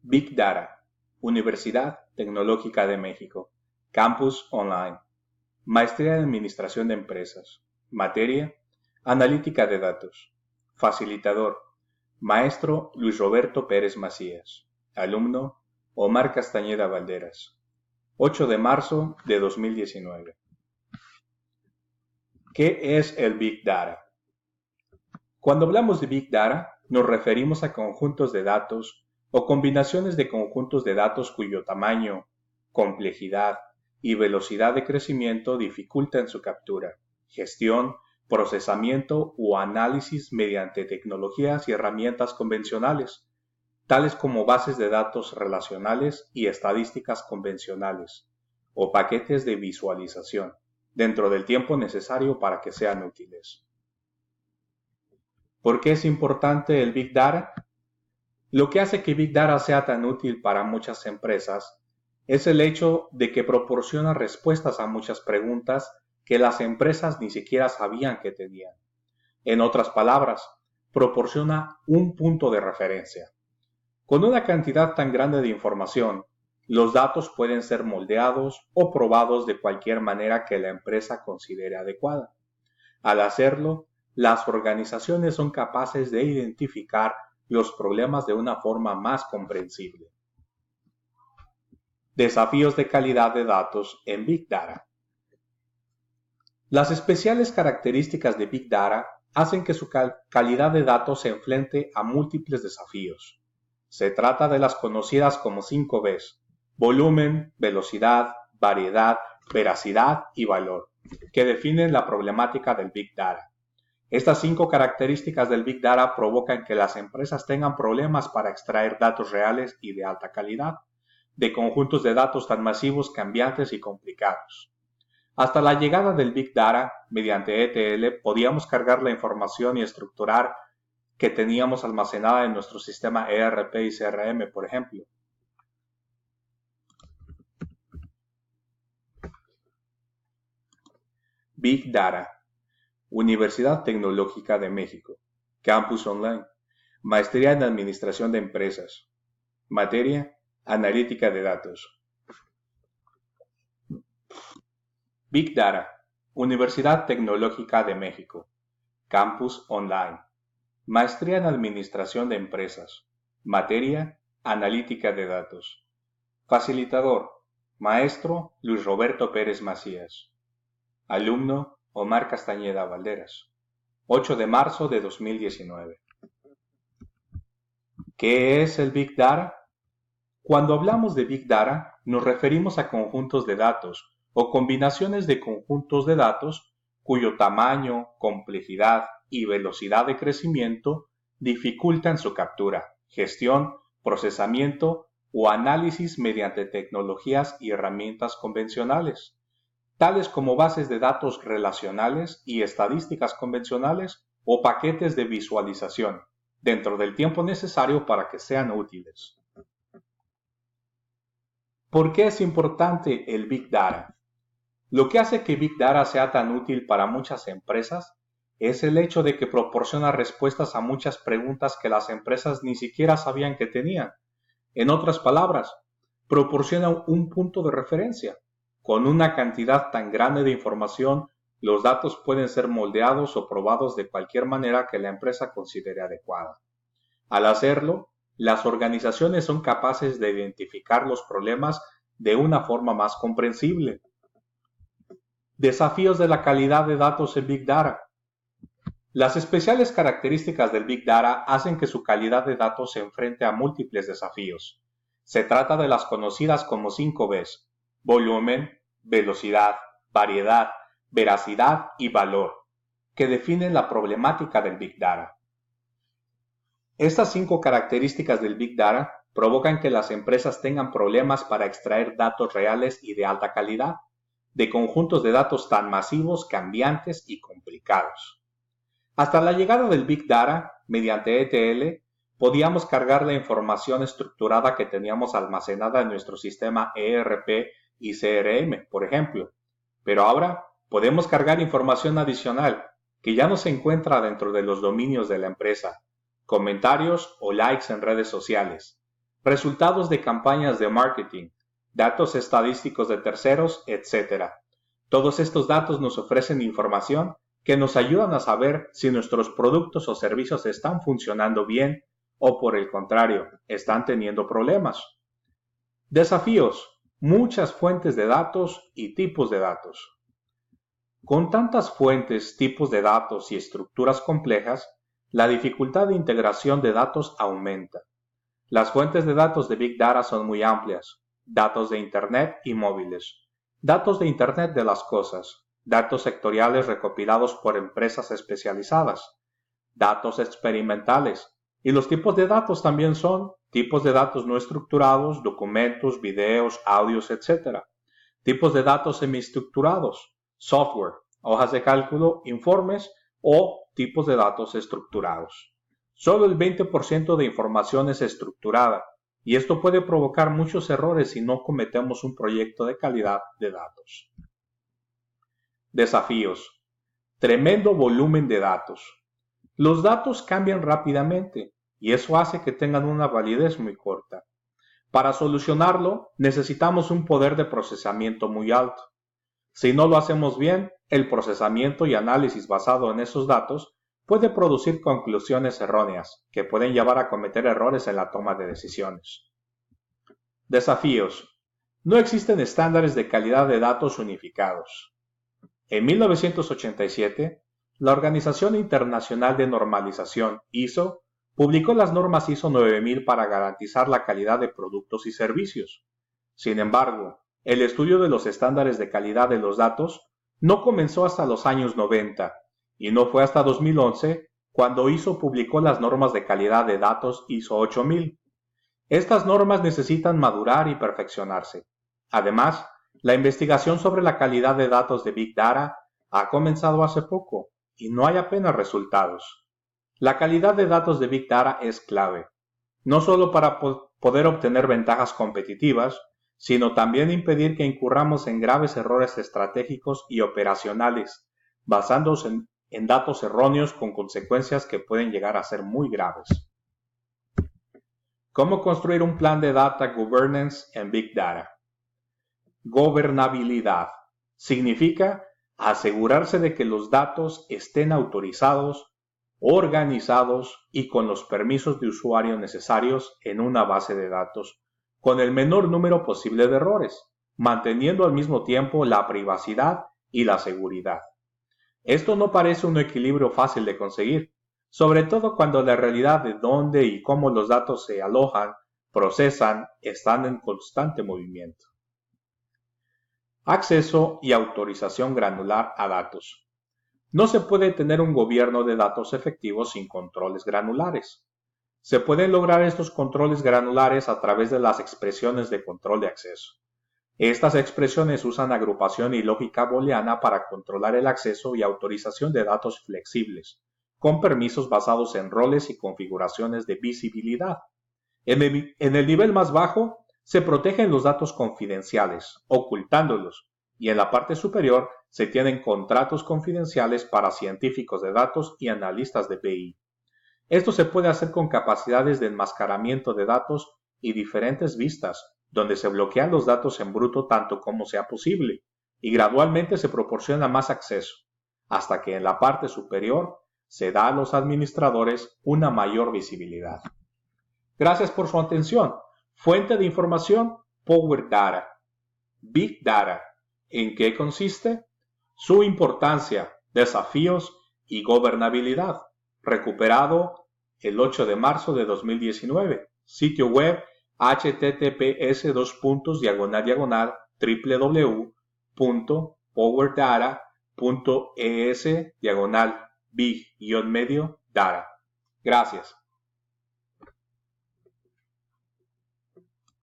Big Data, Universidad Tecnológica de México, Campus Online, Maestría en Administración de Empresas, Materia, Analítica de Datos, Facilitador, Maestro Luis Roberto Pérez Macías, Alumno, Omar Castañeda Valderas, 8 de marzo de 2019. ¿Qué es el Big Data? Cuando hablamos de Big Data, nos referimos a conjuntos de datos o combinaciones de conjuntos de datos cuyo tamaño, complejidad y velocidad de crecimiento dificultan su captura, gestión, procesamiento o análisis mediante tecnologías y herramientas convencionales, tales como bases de datos relacionales y estadísticas convencionales, o paquetes de visualización, dentro del tiempo necesario para que sean útiles. ¿Por qué es importante el Big Data? Lo que hace que Big Data sea tan útil para muchas empresas es el hecho de que proporciona respuestas a muchas preguntas que las empresas ni siquiera sabían que tenían. En otras palabras, proporciona un punto de referencia. Con una cantidad tan grande de información, los datos pueden ser moldeados o probados de cualquier manera que la empresa considere adecuada. Al hacerlo, las organizaciones son capaces de identificar los problemas de una forma más comprensible. Desafíos de calidad de datos en Big Data. Las especiales características de Big Data hacen que su calidad de datos se enfrente a múltiples desafíos. Se trata de las conocidas como 5 Bs: volumen, velocidad, variedad, veracidad y valor, que definen la problemática del Big Data. Estas 5 características del Big Data provocan que las empresas tengan problemas para extraer datos reales y de alta calidad, de conjuntos de datos tan masivos, cambiantes y complicados. Hasta la llegada del Big Data, mediante ETL, podíamos cargar la información y estructurar que teníamos almacenada en nuestro sistema ERP y CRM, por ejemplo. Big Data, Universidad Tecnológica de México, Campus Online, Maestría en Administración de Empresas, Materia, Analítica de Datos. Big Data, Universidad Tecnológica de México, Campus Online, Maestría en Administración de Empresas, Materia, Analítica de Datos. Facilitador, Maestro Luis Roberto Pérez Macías. Alumno, Omar Castañeda Valderas. 8 de marzo de 2019. ¿Qué es el Big Data? Cuando hablamos de Big Data, nos referimos a conjuntos de datos o combinaciones de conjuntos de datos cuyo tamaño, complejidad y velocidad de crecimiento dificultan su captura, gestión, procesamiento o análisis mediante tecnologías y herramientas convencionales, tales como bases de datos relacionales y estadísticas convencionales o paquetes de visualización, dentro del tiempo necesario para que sean útiles. ¿Por qué es importante el Big Data? Lo que hace que Big Data sea tan útil para muchas empresas es el hecho de que proporciona respuestas a muchas preguntas que las empresas ni siquiera sabían que tenían. En otras palabras, proporciona un punto de referencia. Con una cantidad tan grande de información, los datos pueden ser moldeados o probados de cualquier manera que la empresa considere adecuada. Al hacerlo, las organizaciones son capaces de identificar los problemas de una forma más comprensible. Desafíos de la calidad de datos en Big Data. Las especiales características del Big Data hacen que su calidad de datos se enfrente a múltiples desafíos. Se trata de las conocidas como 5 Bs: volumen, velocidad, variedad, veracidad y valor, que definen la problemática del Big Data. Estas 5 características del Big Data provocan que las empresas tengan problemas para extraer datos reales y de alta calidad, de conjuntos de datos tan masivos, cambiantes y complicados. Hasta la llegada del Big Data, mediante ETL, podíamos cargar la información estructurada que teníamos almacenada en nuestro sistema ERP y CRM, por ejemplo. Pero ahora podemos cargar información adicional que ya no se encuentra dentro de los dominios de la empresa, comentarios o likes en redes sociales, resultados de campañas de marketing, datos estadísticos de terceros, etc. Todos estos datos nos ofrecen información que nos ayudan a saber si nuestros productos o servicios están funcionando bien o por el contrario, están teniendo problemas. Desafíos: muchas fuentes de datos y tipos de datos. Con tantas fuentes, tipos de datos y estructuras complejas, la dificultad de integración de datos aumenta. Las fuentes de datos de Big Data son muy amplias: datos de Internet y móviles, datos de Internet de las cosas, datos sectoriales recopilados por empresas especializadas, datos experimentales, y los tipos de datos también son tipos de datos no estructurados, documentos, videos, audios, etc. Tipos de datos semiestructurados, software, hojas de cálculo, informes o tipos de datos estructurados. Solo el 20% de información es estructurada, y esto puede provocar muchos errores si no cometemos un proyecto de calidad de datos. Desafíos: tremendo volumen de datos. Los datos cambian rápidamente y eso hace que tengan una validez muy corta. Para solucionarlo, necesitamos un poder de procesamiento muy alto. Si no lo hacemos bien, el procesamiento y análisis basado en esos datos puede producir conclusiones erróneas que pueden llevar a cometer errores en la toma de decisiones. Desafíos: no existen estándares de calidad de datos unificados. En 1987, la Organización Internacional de Normalización, ISO, publicó las normas ISO 9000 para garantizar la calidad de productos y servicios. Sin embargo, el estudio de los estándares de calidad de los datos no comenzó hasta los años 90 y no fue hasta 2011 cuando ISO publicó las normas de calidad de datos ISO 8000. Estas normas necesitan madurar y perfeccionarse. Además, la investigación sobre la calidad de datos de Big Data ha comenzado hace poco y no hay apenas resultados. La calidad de datos de Big Data es clave, no solo para poder obtener ventajas competitivas, sino también impedir que incurramos en graves errores estratégicos y operacionales, basándose en datos erróneos con consecuencias que pueden llegar a ser muy graves. ¿Cómo construir un plan de data governance en Big Data? Gobernabilidad significa asegurarse de que los datos estén autorizados, organizados y con los permisos de usuario necesarios en una base de datos, con el menor número posible de errores, manteniendo al mismo tiempo la privacidad y la seguridad. Esto no parece un equilibrio fácil de conseguir, sobre todo cuando la realidad de dónde y cómo los datos se alojan, procesan, están en constante movimiento. Acceso y autorización granular a datos. No se puede tener un gobierno de datos efectivo sin controles granulares. Se pueden lograr estos controles granulares a través de las expresiones de control de acceso. Estas expresiones usan agrupación y lógica booleana para controlar el acceso y autorización de datos flexibles, con permisos basados en roles y configuraciones de visibilidad. En el nivel más bajo, se protegen los datos confidenciales, ocultándolos, y en la parte superior se tienen contratos confidenciales para científicos de datos y analistas de BI. Esto se puede hacer con capacidades de enmascaramiento de datos y diferentes vistas, donde se bloquean los datos en bruto tanto como sea posible, y gradualmente se proporciona más acceso, hasta que en la parte superior se da a los administradores una mayor visibilidad. Gracias por su atención. Fuente de información: Power Data. Big Data. ¿En qué consiste? Su importancia, desafíos y gobernabilidad. Recuperado el 8 de marzo de 2019. Sitio web: https://www.powerdata.es/big-medio data. Gracias.